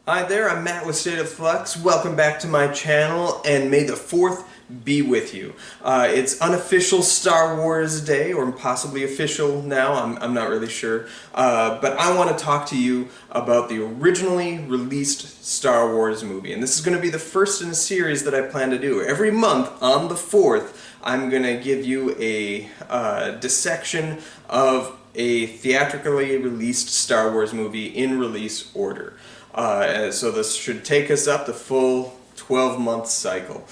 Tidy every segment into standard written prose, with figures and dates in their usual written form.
Hi there, I'm Matt with State of Flux. Welcome back to my channel, and may the 4th be with you. It's unofficial Star Wars Day, or possibly official now, I'm not really sure. But I want to talk to you about the originally released Star Wars movie. And this is going to be the first in a series that I plan to do. Every month on the 4th, I'm going to give you a dissection of a theatrically released Star Wars movie in release order. So this should take us up the full 12-month cycle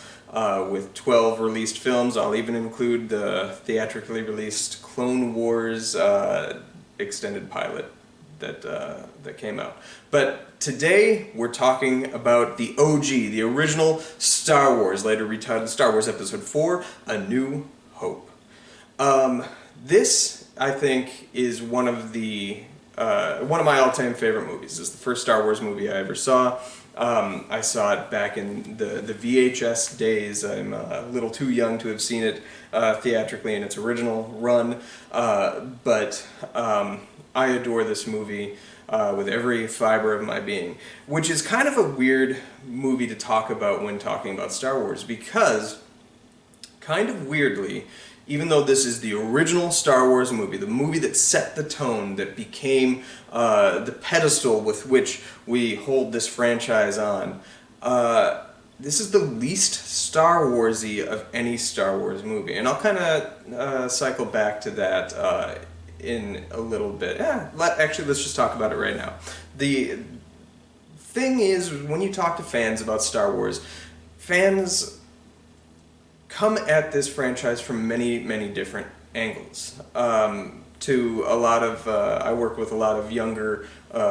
with 12 released films. I'll even include the theatrically released Clone Wars extended pilot that came out. But today we're talking about the OG, the original Star Wars, later retitled Star Wars Episode 4, A New Hope. This, I think, is one of my all-time favorite movies. It's the first Star Wars movie I ever saw. I saw it back in the VHS days. I'm a little too young to have seen it theatrically in its original run, but I adore this movie with every fiber of my being, which is kind of a weird movie to talk about when talking about Star Wars, because, kind of weirdly, even though this is the original Star Wars movie, the movie that set the tone, that became the pedestal with which we hold this franchise on, this is the least Star Wars-y of any Star Wars movie. And I'll kind of cycle back to that in a little bit. Actually, let's just talk about it right now. The thing is, when you talk to fans about Star Wars, fans come at this franchise from many, many different angles. To a lot of, I work with a lot of younger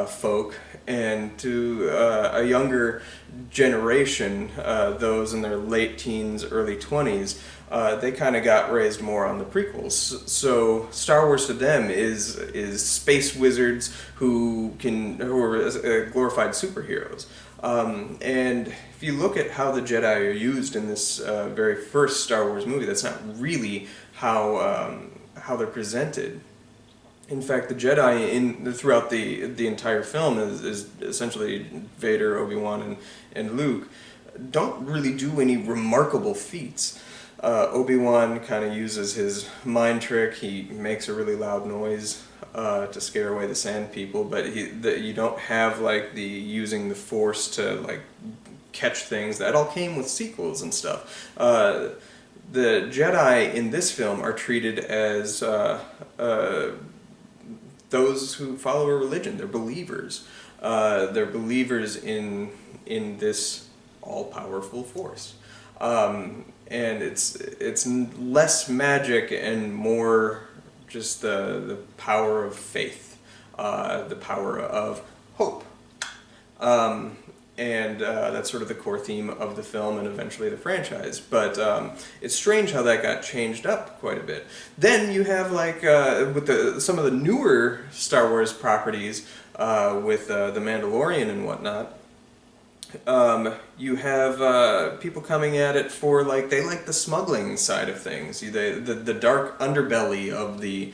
folk, and to a younger generation, those in their late teens, early 20s, they kind of got raised more on the prequels. So Star Wars to them is space wizards who are glorified superheroes. And if you look at how the Jedi are used in this very first Star Wars movie, that's not really how they're presented. In fact, the Jedi throughout the entire film is essentially Vader, Obi-Wan, and Luke don't really do any remarkable feats. Obi-Wan kind of uses his mind trick. He makes a really loud noise to scare away the Sand People, but you don't have like the using the Force to like catch things. That all came with sequels and stuff. The Jedi in this film are treated as those who follow a religion. They're believers. They're believers in this all-powerful Force. And it's less magic and more just the power of faith, the power of hope. And that's sort of the core theme of the film and eventually the franchise. But it's strange how that got changed up quite a bit. Then you have like with some of the newer Star Wars properties with The Mandalorian and whatnot. You have people coming at it for they like the smuggling side of things, the dark underbelly of the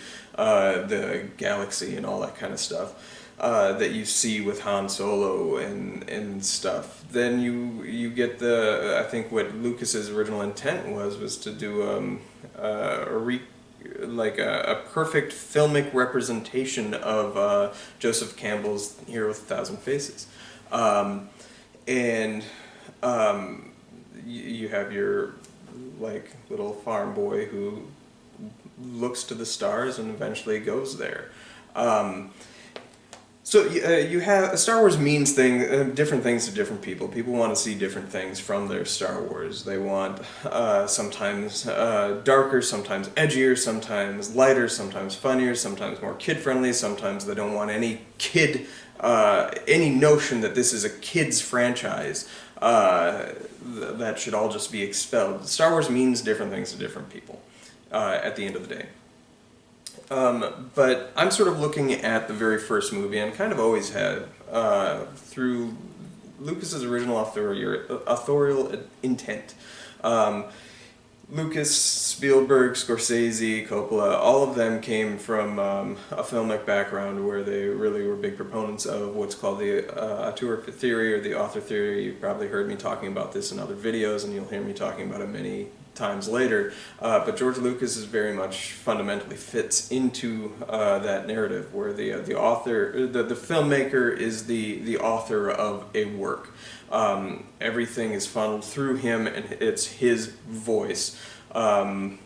galaxy and all that kind of stuff that you see with Han Solo and stuff. Then you get I think what Lucas's original intent was to do a perfect filmic representation of Joseph Campbell's Hero with a Thousand Faces. And you have your little farm boy who looks to the stars and eventually goes there. So you have Star Wars means different things to different people. People want to see different things from their Star Wars. They want sometimes darker, sometimes edgier, sometimes lighter, sometimes funnier, sometimes more kid-friendly. Sometimes they don't want any notion that this is a kid's franchise. That should all just be expelled. Star Wars means different things to different people at the end of the day. But I'm sort of looking at the very first movie, and kind of always have, through Lucas's original authorial intent. Lucas, Spielberg, Scorsese, Coppola, all of them came from a filmic background where they really were big proponents of what's called the auteur theory or the author theory. You've probably heard me talking about this in other videos, and you'll hear me talking about it many times later. But George Lucas is very much fundamentally fits into that narrative where the author, the filmmaker is the author of a work. Everything is funneled through him, and it's his voice. And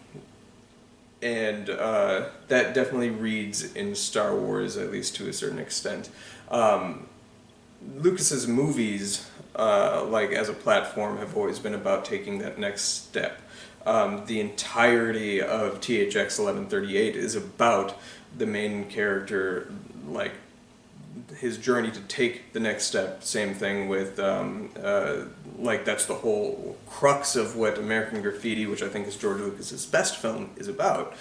that definitely reads in Star Wars, at least to a certain extent. Lucas's movies, like as a platform, have always been about taking that next step. The entirety of THX 1138 is about the main character, like his journey to take the next step. Same thing with, like that's the whole crux of what American Graffiti, which I think is George Lucas's best film, is about.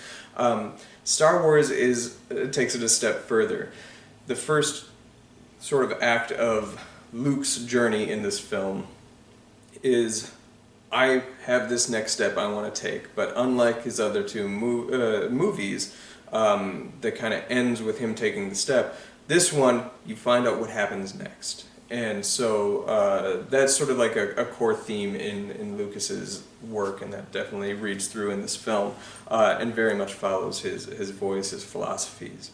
Star Wars takes it a step further. The first sort of act of Luke's journey in this film is, I have this next step I want to take, but unlike his other two movies, that kind of ends with him taking the step, this one, you find out what happens next. And so that's sort of like a core theme in Lucas's work, and that definitely reads through in this film, and very much follows his voice, his philosophies.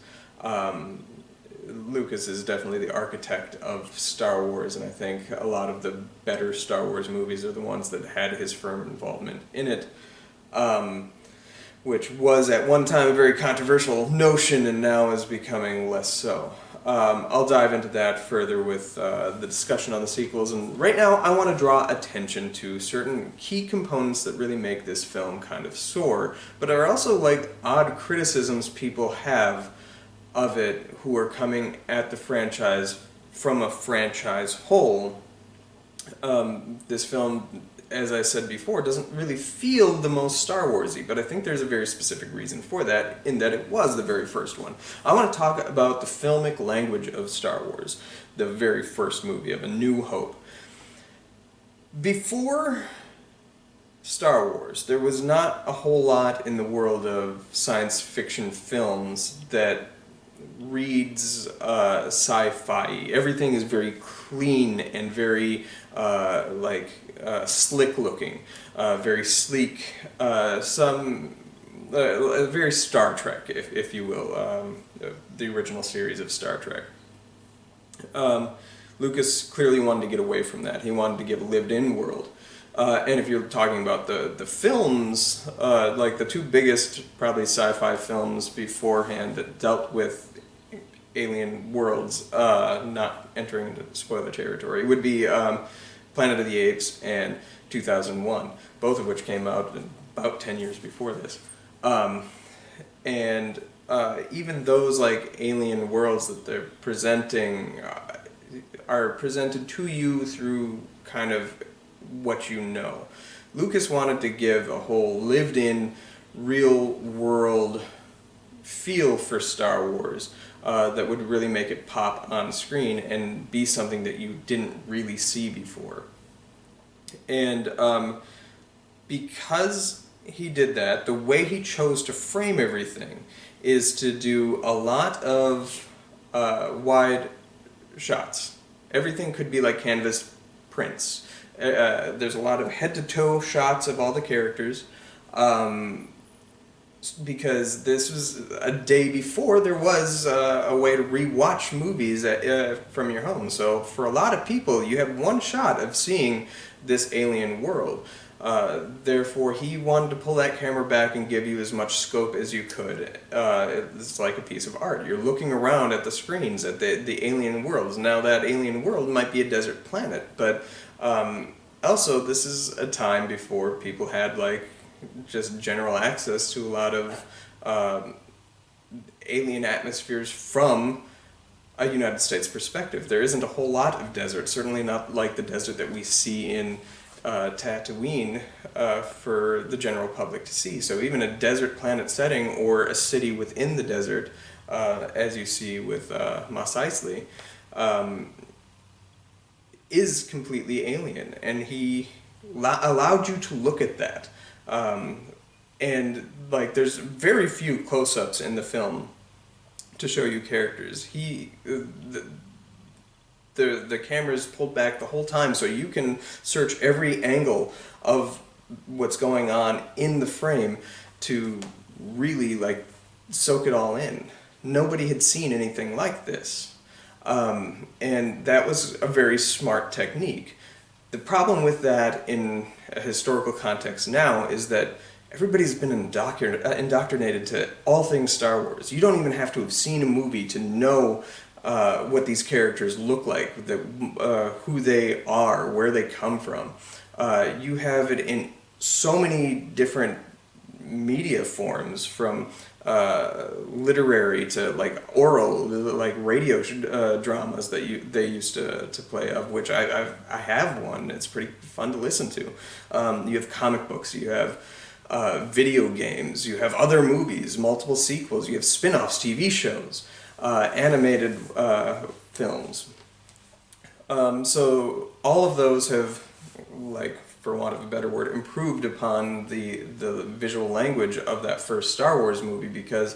Lucas is definitely the architect of Star Wars, and I think a lot of the better Star Wars movies are the ones that had his firm involvement in it, which was at one time a very controversial notion and now is becoming less so. I'll dive into that further with the discussion on the sequels, and right now I want to draw attention to certain key components that really make this film kind of soar, but are also like odd criticisms people have of it who are coming at the franchise from a franchise whole. This film, as I said before, doesn't really feel the most Star Warsy, but I think there's a very specific reason for that, in that it was the very first one. I want to talk about the filmic language of Star Wars, the very first movie of A New Hope. Before Star Wars, there was not a whole lot in the world of science fiction films that reads sci-fi. Everything is very clean and very slick looking, very sleek, very Star Trek, if you will, the original series of Star Trek. Lucas clearly wanted to get away from that. He wanted to give a lived-in world. And if you're talking about the films, like the two biggest probably sci-fi films beforehand that dealt with alien worlds, not entering into spoiler territory, would be Planet of the Apes and 2001, both of which came out about 10 years before this. And even those like alien worlds that they're presenting are presented to you through kind of what you know. Lucas wanted to give a whole lived-in, real-world feel for Star Wars that would really make it pop on screen and be something that you didn't really see before. And because he did that, the way he chose to frame everything is to do a lot of wide shots. Everything could be like canvas prints. There's a lot of head-to-toe shots of all the characters, because this was a day before there was a way to re-watch movies from your home. So for a lot of people, you have one shot of seeing this alien world. Therefore, he wanted to pull that camera back and give you as much scope as you could. It's like a piece of art. You're looking around at the screens at the alien worlds. Now that alien world might be a desert planet, but also this is a time before people had like just general access to a lot of alien atmospheres from a United States perspective. There isn't a whole lot of desert, certainly not like the desert that we see in Tatooine for the general public to see. So even a desert planet setting or a city within the desert, as you see with Mos Eisley, is completely alien, and he allowed you to look at that. And like, there's very few close-ups in the film to show you characters. The camera is pulled back the whole time, so you can search every angle of what's going on in the frame to really like soak it all in. Nobody had seen anything like this, and that was a very smart technique. The problem with that in a historical context now is that everybody's been indoctrinated to all things Star Wars. You don't even have to have seen a movie to know what these characters look like, who they are, where they come from. You have it in so many different media forms, from literary to like oral, like radio dramas that they used to play, of which I have one. It's pretty fun to listen to. You have comic books, you have video games, you have other movies, multiple sequels, you have spin-offs, TV shows, animated films. So all of those have, like, for want of a better word, improved upon the visual language of that first Star Wars movie, because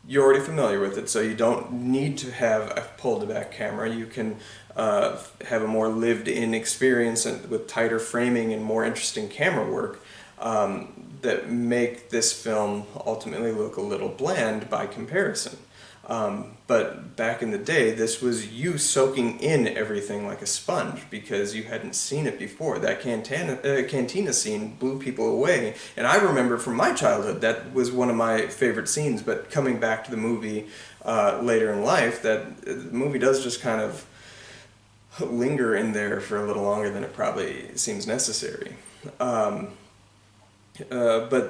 you're already familiar with it, so you don't need to have a pulled-back camera. You can have a more lived-in experience with tighter framing and more interesting camera work that make this film ultimately look a little bland by comparison. But back in the day, this was you soaking in everything like a sponge because you hadn't seen it before. That cantina scene blew people away. And I remember from my childhood, that was one of my favorite scenes, but coming back to the movie later in life, that the movie does just kind of linger in there for a little longer than it probably seems necessary. But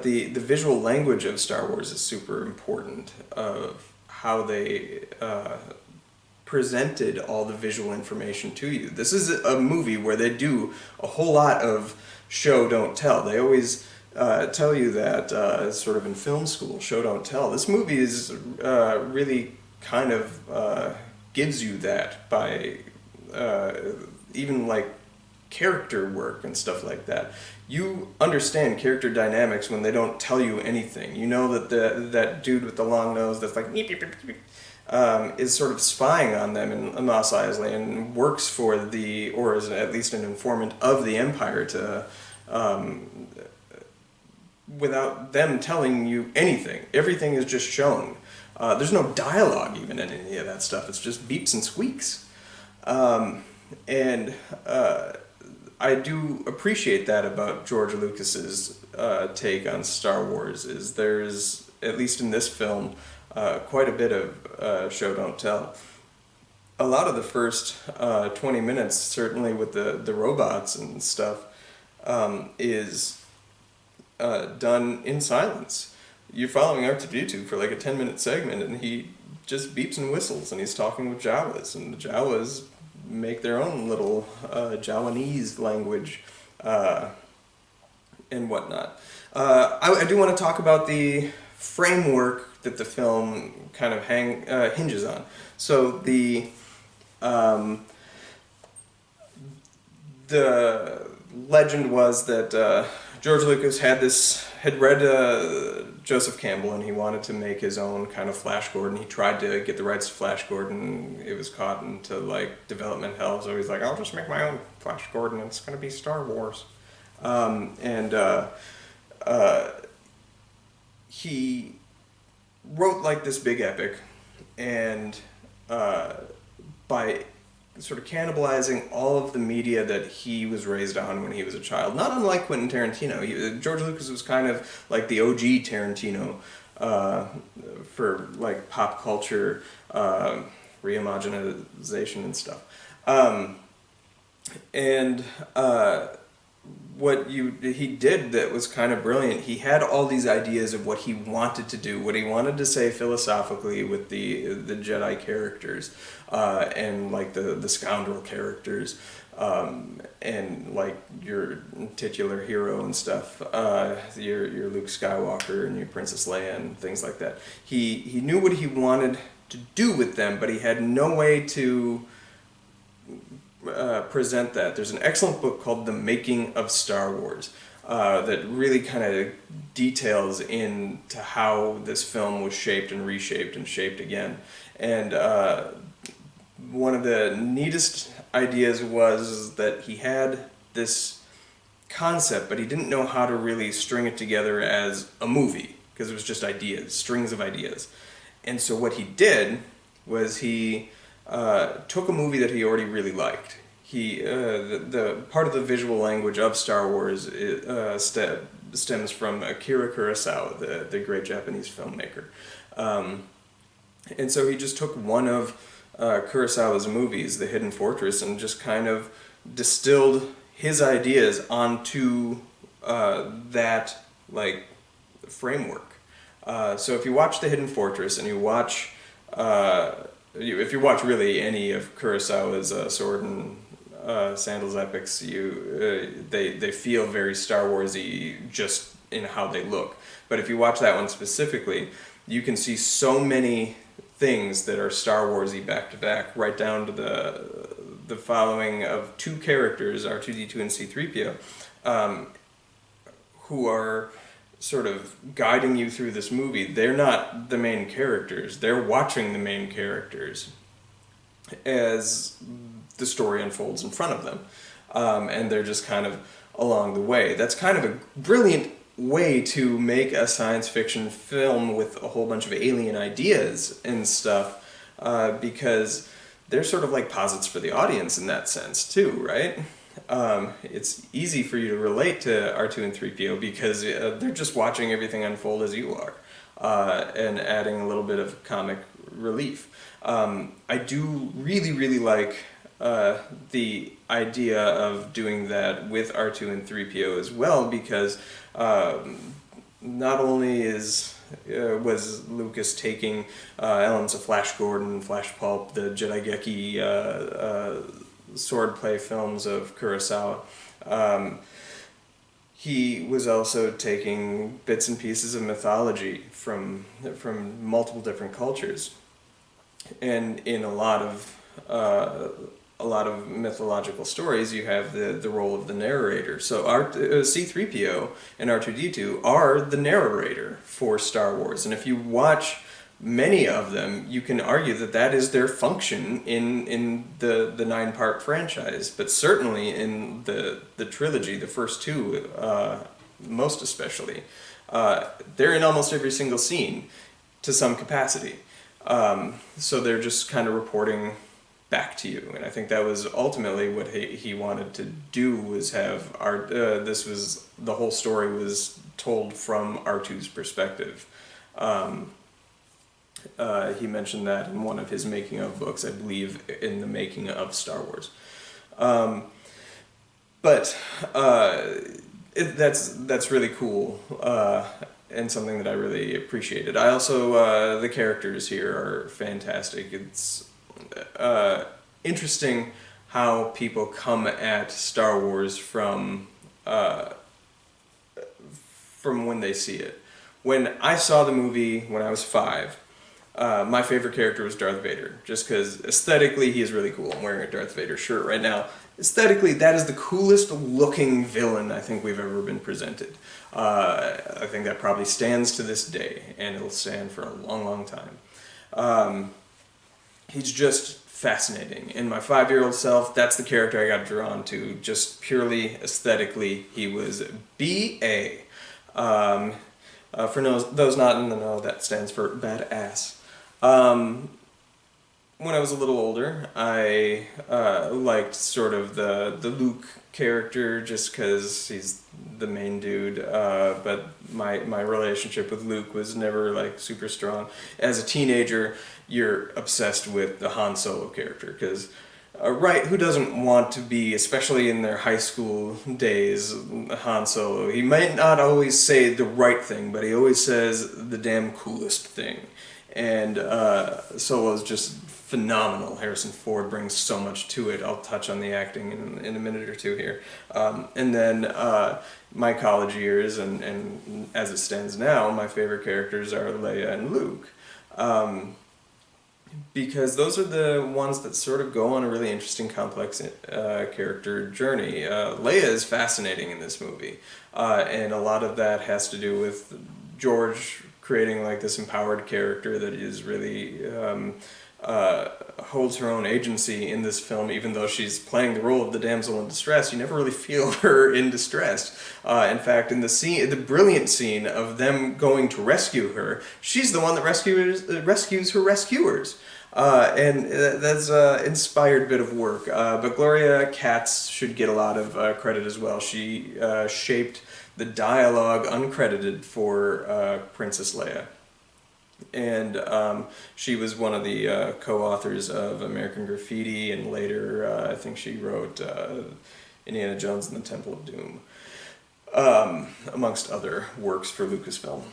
the visual language of Star Wars is super important, of how they presented all the visual information to you. This is a movie where they do a whole lot of show, don't tell. They always tell you that, sort of in film school, show, don't tell. This movie is really kind of gives you that by even like character work and stuff like that. You understand character dynamics when they don't tell you anything. You know that that dude with the long nose that's like is sort of spying on them in Mos Eisley and works for or is at least an informant of the Empire, to without them telling you anything. Everything is just shown. There's no dialogue even in any of that stuff. It's just beeps and squeaks. I do appreciate that about George Lucas's take on Star Wars. Is there's, at least in this film, quite a bit of show don't tell. A lot of the first 20 minutes, certainly with the robots and stuff, is done in silence. You're following R2-D2 for like a 10-minute segment, and he just beeps and whistles, and he's talking with Jawas, and the Jawas make their own little Jawanese language and whatnot. I do want to talk about the framework that the film kind of hinges on. So the legend was that George Lucas had read Joseph Campbell, and he wanted to make his own kind of Flash Gordon. He tried to get the rights to Flash Gordon. It was caught into like development hell, so he's like, I'll just make my own Flash Gordon, and it's going to be Star Wars. He wrote like this big epic, and by sort of cannibalizing all of the media that he was raised on when he was a child. Not unlike Quentin Tarantino. George Lucas was kind of like the OG Tarantino for like pop culture reimaginization and stuff. What he did that was kind of brilliant, he had all these ideas of what he wanted to do, what he wanted to say philosophically with the Jedi characters, and like the scoundrel characters, and like your titular hero and stuff, your Luke Skywalker and your Princess Leia and things like that. He knew what he wanted to do with them, but he had no way to present that. There's an excellent book called The Making of Star Wars, that really kind of details into how this film was shaped and reshaped and shaped again. And one of the neatest ideas was that he had this concept, but he didn't know how to really string it together as a movie, because it was just ideas, strings of ideas. And so what he did was he took a movie that he already really liked. The part of the visual language of Star Wars stems from Akira Kurosawa, the great Japanese filmmaker. And so he just took one of Kurosawa's movies, The Hidden Fortress, and just kind of distilled his ideas onto that like framework. So if you watch The Hidden Fortress and you watch, if you watch really any of Kurosawa's sword and sandals epics, they feel very Star Warsy just in how they look. But if you watch that one specifically, you can see so many things that are Star Warsy back to back, right down to the following of two characters, R2-D2 and C-3PO, who are sort of guiding you through this movie. They're not the main characters. They're watching the main characters as the story unfolds in front of them. And they're just kind of along the way. That's kind of a brilliant way to make a science fiction film with a whole bunch of alien ideas and stuff, because they're sort of like posits for the audience in that sense too, right? It's easy for you to relate to R2 and 3PO because they're just watching everything unfold as you are, and adding a little bit of comic relief. I do really like the idea of doing that with R2 and 3PO as well, because not only was Lucas taking elements of Flash Gordon, Flash Pulp, the Jedi Geki swordplay films of Kurosawa, he was also taking bits and pieces of mythology from multiple different cultures, and in a lot of mythological stories, you have the role of the narrator. So C-3PO and R2-D2 are the narrator for Star Wars, and if you watch many of them, you can argue that is their function in the 9-part franchise, but certainly in the trilogy, the first two, most especially, they're in almost every single scene to some capacity. So they're just kind of reporting back to you, and I think that was ultimately what he wanted to do, was have the whole story was told from R2's perspective. He mentioned that in one of his making of books, I believe in the making of Star Wars. That's really cool, and something that I really appreciated. I also, the characters here are fantastic. It's interesting how people come at Star Wars from when they see it. When I saw the movie when I was 5, my favorite character was Darth Vader, just because aesthetically he is really cool. I'm wearing a Darth Vader shirt right now. Aesthetically, that is the coolest looking villain I think we've ever been presented. I think that probably stands to this day, and it'll stand for a long time. He's just fascinating. In my 5-year-old self, that's the character I got drawn to, just purely aesthetically. He was B.A. For those not in the know, that stands for badass. When I was a little older, I liked sort of the Luke character, just because he's the main dude, but my relationship with Luke was never like super strong. As a teenager, you're obsessed with the Han Solo character, because right, who doesn't want to be, especially in their high school days, Han Solo? He might not always say the right thing, but he always says the damn coolest thing. And Solo's just phenomenal. Harrison Ford brings so much to it. I'll touch on the acting in a minute or two here. And then my college years, and as it stands now, my favorite characters are Leia and Luke. because those are the ones that sort of go on a really interesting, complex character journey. Leia is fascinating in this movie, and a lot of that has to do with George creating like this empowered character that is really holds her own agency in this film, even though she's playing the role of the damsel in distress. You never really feel her in distress. In fact, in the brilliant scene of them going to rescue her, she's the one that rescues her rescuers. And that's an inspired bit of work. But Gloria Katz should get a lot of credit as well. She shaped the dialogue uncredited for Princess Leia. And she was one of the co-authors of American Graffiti, and later I think she wrote Indiana Jones and the Temple of Doom, amongst other works for Lucasfilm.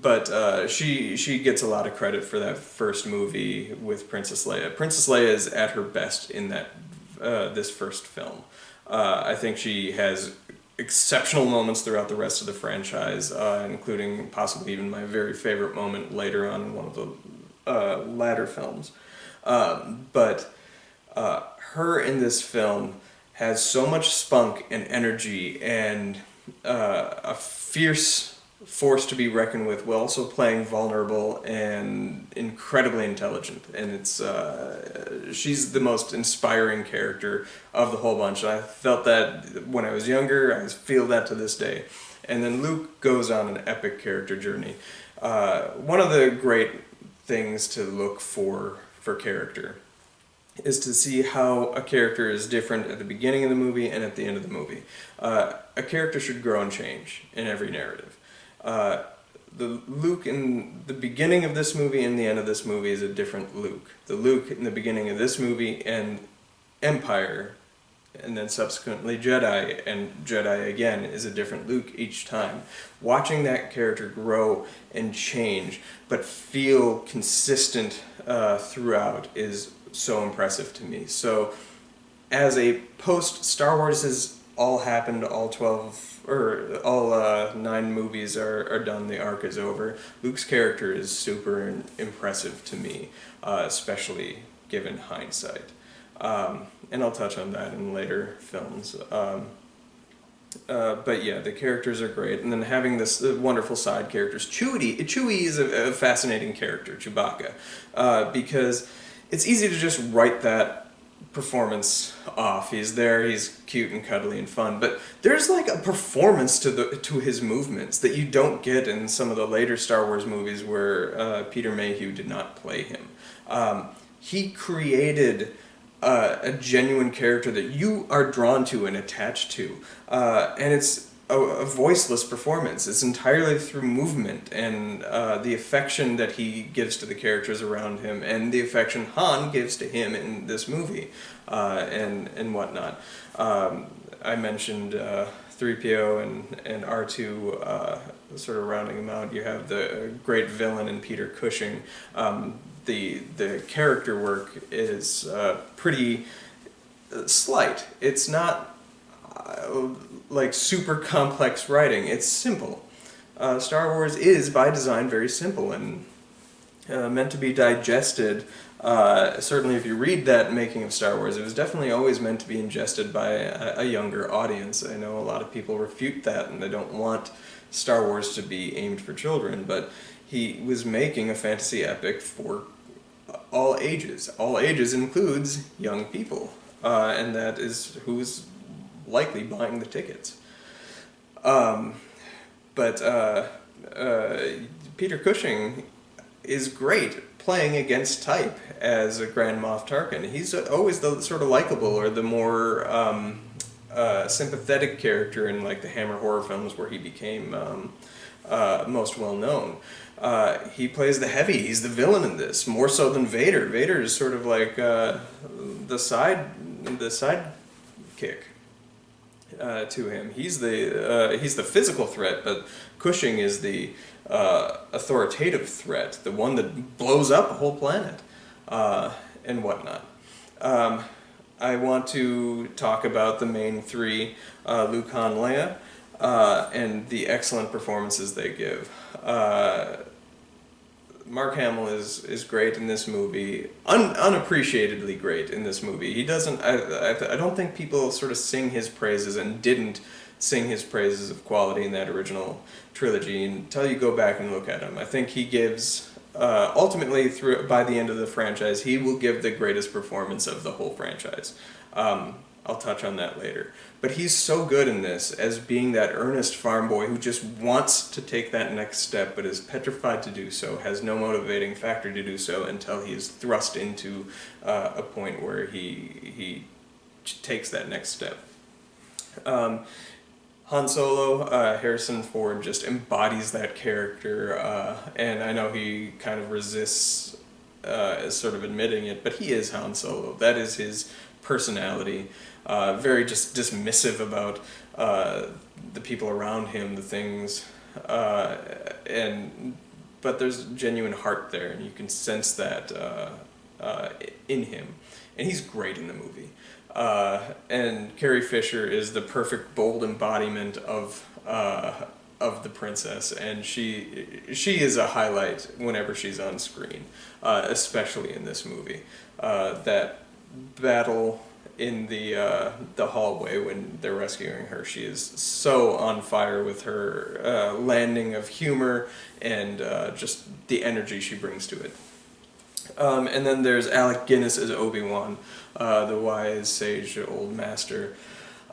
But she gets a lot of credit for that first movie with Princess Leia. Princess Leia is at her best in that this first film. I think she has exceptional moments throughout the rest of the franchise, including possibly even my very favorite moment later on in one of the latter films. But her in this film has so much spunk and energy and a fierce force to be reckoned with, while also playing vulnerable and incredibly intelligent. And it's she's the most inspiring character of the whole bunch. And I felt that when I was younger, I feel that to this day. And then Luke goes on an epic character journey. One of the great things to look for character is to see how a character is different at the beginning of the movie and at the end of the movie. A character should grow and change in every narrative. The Luke in the beginning of this movie and the end of this movie is a different Luke. The Luke in the beginning of this movie and Empire, and then subsequently Jedi and Jedi again, is a different Luke each time. Watching that character grow and change, but feel consistent throughout, is so impressive to me. So, as a post-Star Wars has all happened, all 9 movies are done, the arc is over, Luke's character is super impressive to me, especially given hindsight. And I'll touch on that in later films. But yeah, the characters are great, and then having this wonderful side characters. Chewie is a fascinating character, Chewbacca, because it's easy to just write that performance off. He's there, he's cute and cuddly and fun, but there's like a performance to his movements that you don't get in some of the later Star Wars movies where Peter Mayhew did not play him. He created a genuine character that you are drawn to and attached to, and it's a voiceless performance. It's entirely through movement and the affection that he gives to the characters around him, and the affection Han gives to him in this movie, and whatnot. I mentioned 3PO and R2 sort of rounding them out. You have the great villain in Peter Cushing. The character work is pretty slight. It's not like super complex writing. It's simple. Star Wars is by design very simple and meant to be digested. Certainly if you read that making of Star Wars, it was definitely always meant to be ingested by a younger audience. I know a lot of people refute that and they don't want Star Wars to be aimed for children, but he was making a fantasy epic for all ages. All ages includes young people, and that is who's likely buying the tickets. But Peter Cushing is great playing against type as a Grand Moff Tarkin. He's always the sort of likable or the more sympathetic character in like the Hammer horror films where he became most well known. He plays the heavy. He's the villain in this, more so than Vader. Vader is sort of like the sidekick to him. He's the physical threat, but Cushing is the authoritative threat, the one that blows up a whole planet, and whatnot. I want to talk about the main 3, Luke, Han, Leia, and the excellent performances they give. Mark Hamill is great in this movie, unappreciatedly great in this movie. He doesn't. I don't think people sort of sing his praises and didn't sing his praises of quality in that original trilogy until you go back and look at him. I think he gives. Ultimately, by the end of the franchise, he will give the greatest performance of the whole franchise. I'll touch on that later. But he's so good in this as being that earnest farm boy who just wants to take that next step but is petrified to do so, has no motivating factor to do so until he is thrust into a point where he takes that next step. Han Solo, Harrison Ford just embodies that character, and I know he kind of resists sort of admitting it, but he is Han Solo. That is his personality. Very just dismissive about the people around him, the things, but there's genuine heart there, and you can sense that in him, and he's great in the movie. And Carrie Fisher is the perfect bold embodiment of the princess, and she is a highlight whenever she's on screen, especially in this movie. That battle in the hallway when they're rescuing her, she is so on fire with her landing of humor and just the energy she brings to it. And then there's Alec Guinness as Obi-Wan, the wise sage old master,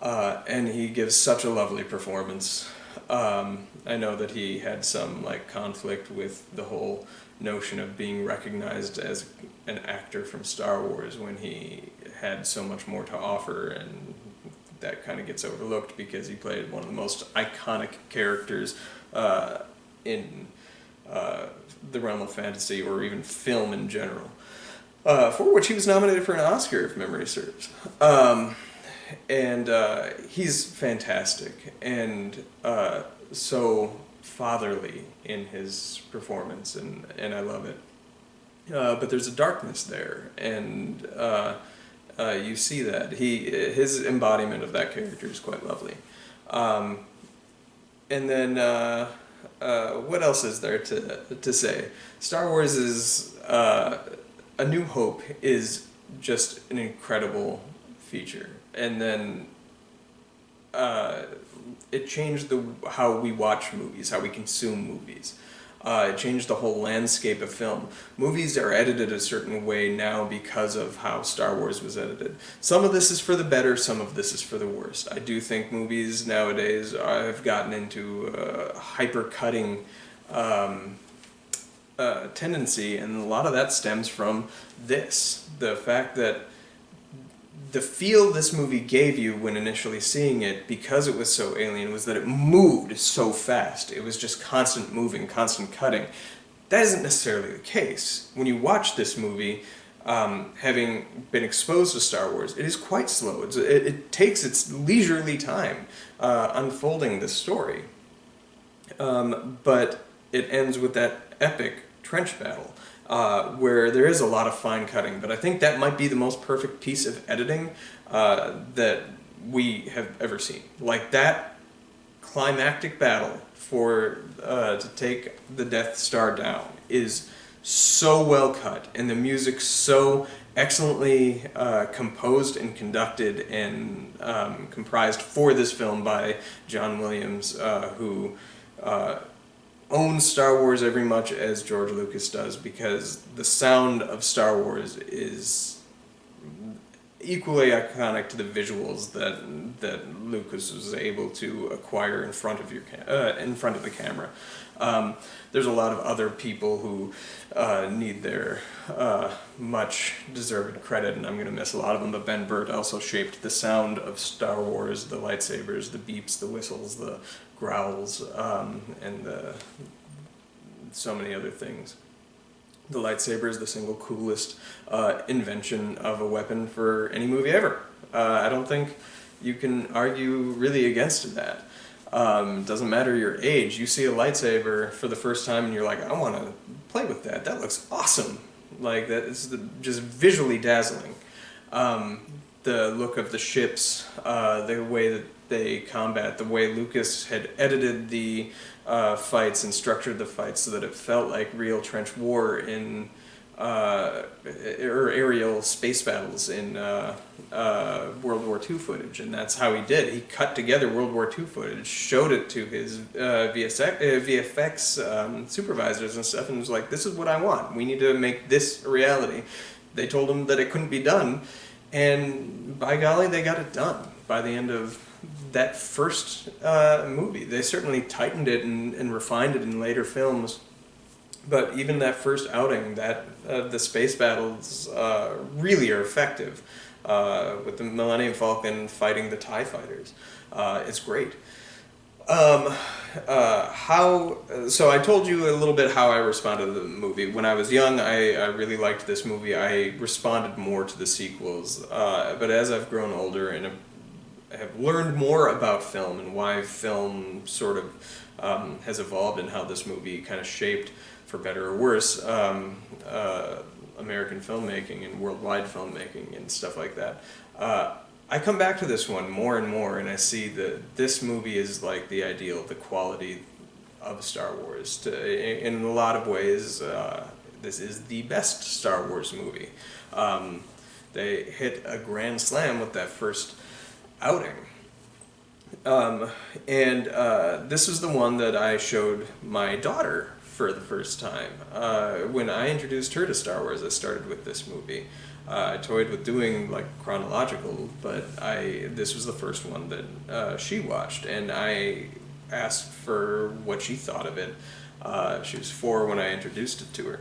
and he gives such a lovely performance. I know that he had some conflict with the whole notion of being recognized as an actor from Star Wars when he had so much more to offer, and that kind of gets overlooked because he played one of the most iconic characters in the realm of fantasy or even film in general, for which he was nominated for an Oscar, if memory serves. And he's fantastic and so fatherly in his performance, and I love it. But there's a darkness there, and you see that. His embodiment of that character is quite lovely. And then what else is there to say? Star Wars is A New Hope is just an incredible feature, and then it changed how we watch movies, how we consume movies. It changed the whole landscape of film. Movies are edited a certain way now because of how Star Wars was edited. Some of this is for the better, some of this is for the worst. I do think movies nowadays have gotten into a hyper-cutting tendency, and a lot of that stems from this. The fact that the feel this movie gave you when initially seeing it, because it was so alien, was that it moved so fast. It was just constant moving, constant cutting. That isn't necessarily the case. When you watch this movie, having been exposed to Star Wars, it is quite slow. It takes its leisurely time unfolding this story. But it ends with that epic trench battle. Where there is a lot of fine cutting, but I think that might be the most perfect piece of editing that we have ever seen. Like that climactic battle to take the Death Star down is so well cut, and the music so excellently composed and conducted and comprised for this film by John Williams, who owns Star Wars every much as George Lucas does, because the sound of Star Wars is equally iconic to the visuals that Lucas was able to acquire in front of the camera. There's a lot of other people who need their much deserved credit, and I'm going to miss a lot of them, but Ben Burtt also shaped the sound of Star Wars, the lightsabers, the beeps, the whistles, the growls, and so many other things. The lightsaber is the single coolest invention of a weapon for any movie ever. I don't think you can argue really against that. Doesn't matter your age. You see a lightsaber for the first time and you're like, I want to play with that. That looks awesome. Like, that is just visually dazzling. the look of the ships, the way that they combat, the way Lucas had edited the fights and structured the fights so that it felt like real trench war in or aerial space battles in World War II footage, and that's how he did it. He cut together World War II footage, showed it to his VFX supervisors and stuff, and was like, "This is what I want. We need to make this a reality." They told him that it couldn't be done, and by golly, they got it done by the end of that first movie. They certainly tightened it and refined it in later films. But even that first outing, that the space battles really are effective, with the Millennium Falcon fighting the TIE fighters. It's great. So I told you a little bit how I responded to the movie. When I was young, I really liked this movie. I responded more to the sequels. But as I've grown older and have learned more about film and why film sort of has evolved and how this movie kind of shaped, for better or worse, American filmmaking and worldwide filmmaking and stuff like that. I come back to this one more and more, and I see that this movie is like the ideal, the quality of Star Wars. In a lot of ways, this is the best Star Wars movie. They hit a grand slam with that first outing. This is the one that I showed my daughter for the first time. When I introduced her to Star Wars, I started with this movie. I toyed with doing like chronological, but this was the first one that she watched, and I asked for what she thought of it. She was 4 when I introduced it to her.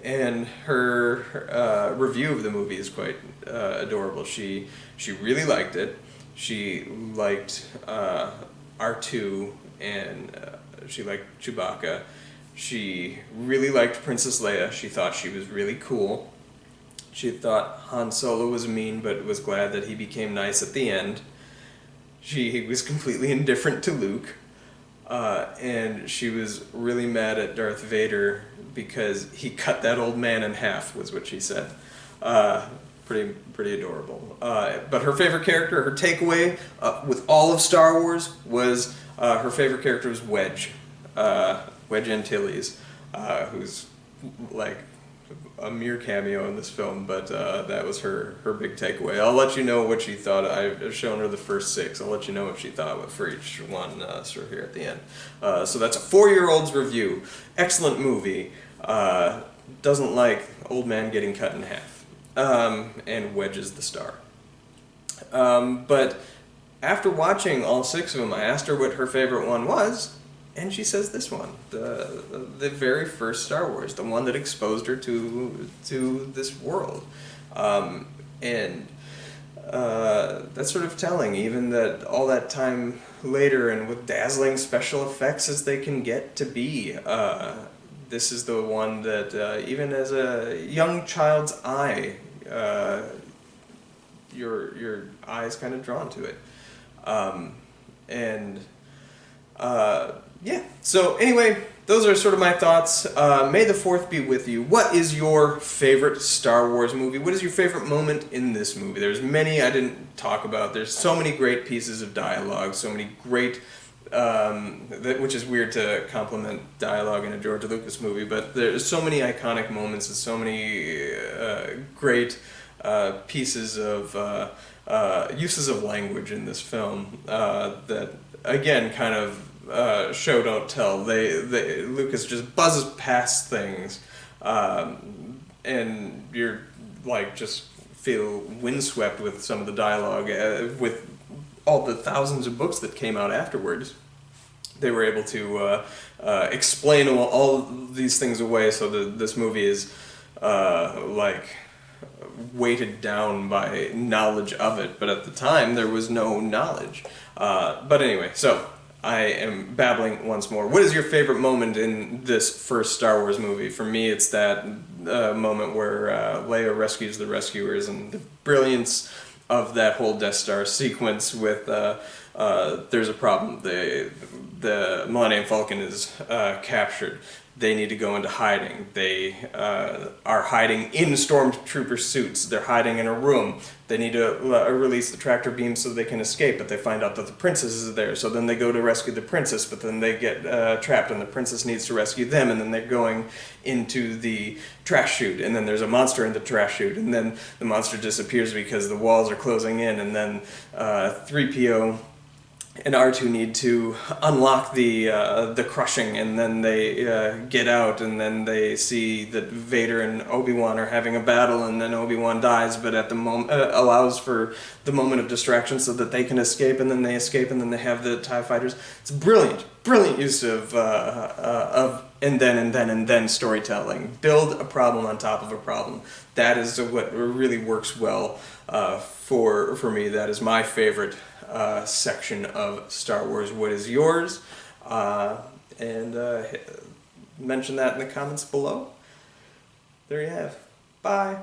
And her review of the movie is quite adorable. She really liked it. She liked R2 and she liked Chewbacca. She really liked Princess Leia. She thought she was really cool. She thought Han Solo was mean, but was glad that he became nice at the end. She was completely indifferent to Luke. And she was really mad at Darth Vader because he cut that old man in half, was what she said. Pretty adorable. But her favorite character, her takeaway with all of Star Wars was her favorite character was Wedge. Wedge Antilles, who's like a mere cameo in this film, but that was her big takeaway. I'll let you know what she thought. I've shown her the first 6. I'll let you know what she thought for each one sort of here at the end. So that's a 4-year-old's review. Excellent movie. Doesn't like old man getting cut in half. And Wedge is the star. But after watching all 6 of them, I asked her what her favorite one was, and she says this one, the very first Star Wars, the one that exposed her to this world. And that's sort of telling, even that all that time later and with dazzling special effects as they can get to be, this is the one that even as a young child's eye, your eye's kind of drawn to it. Yeah, so anyway, those are sort of my thoughts. May the 4th be with you. What is your favorite Star Wars movie? What is your favorite moment in this movie? There's many I didn't talk about. There's so many great pieces of dialogue, so many great, which is weird to compliment dialogue in a George Lucas movie, but there's so many iconic moments and so many great pieces of uses of language in this film that, again, kind of show don't tell. Lucas just buzzes past things, and you're like just feel windswept with some of the dialogue. With all the thousands of books that came out afterwards, they were able to explain all these things away, so that this movie is like weighted down by knowledge of it. But at the time, there was no knowledge. But anyway, so I am babbling once more. What is your favorite moment in this first Star Wars movie? For me, it's that moment where Leia rescues the rescuers, and the brilliance of that whole Death Star sequence with there's a problem. The Millennium Falcon is captured. they need to go into hiding. They are hiding in stormtrooper suits. They're hiding in a room. They need to release the tractor beam so they can escape, but they find out that the princess is there. So then they go to rescue the princess, but then they get trapped, and the princess needs to rescue them, and then they're going into the trash chute, and then there's a monster in the trash chute, and then the monster disappears because the walls are closing in, and then 3PO and R2 need to unlock the crushing, and then they get out, and then they see that Vader and Obi-Wan are having a battle, and then Obi-Wan dies, but at the moment allows for the moment of distraction so that they can escape, and then they escape, and then they have the TIE fighters. It's brilliant use of and then storytelling. Build a problem on top of a problem. That is what really works well for me. That is my favorite section of Star Wars. What is yours? And mention that in the comments below. There you have. Bye.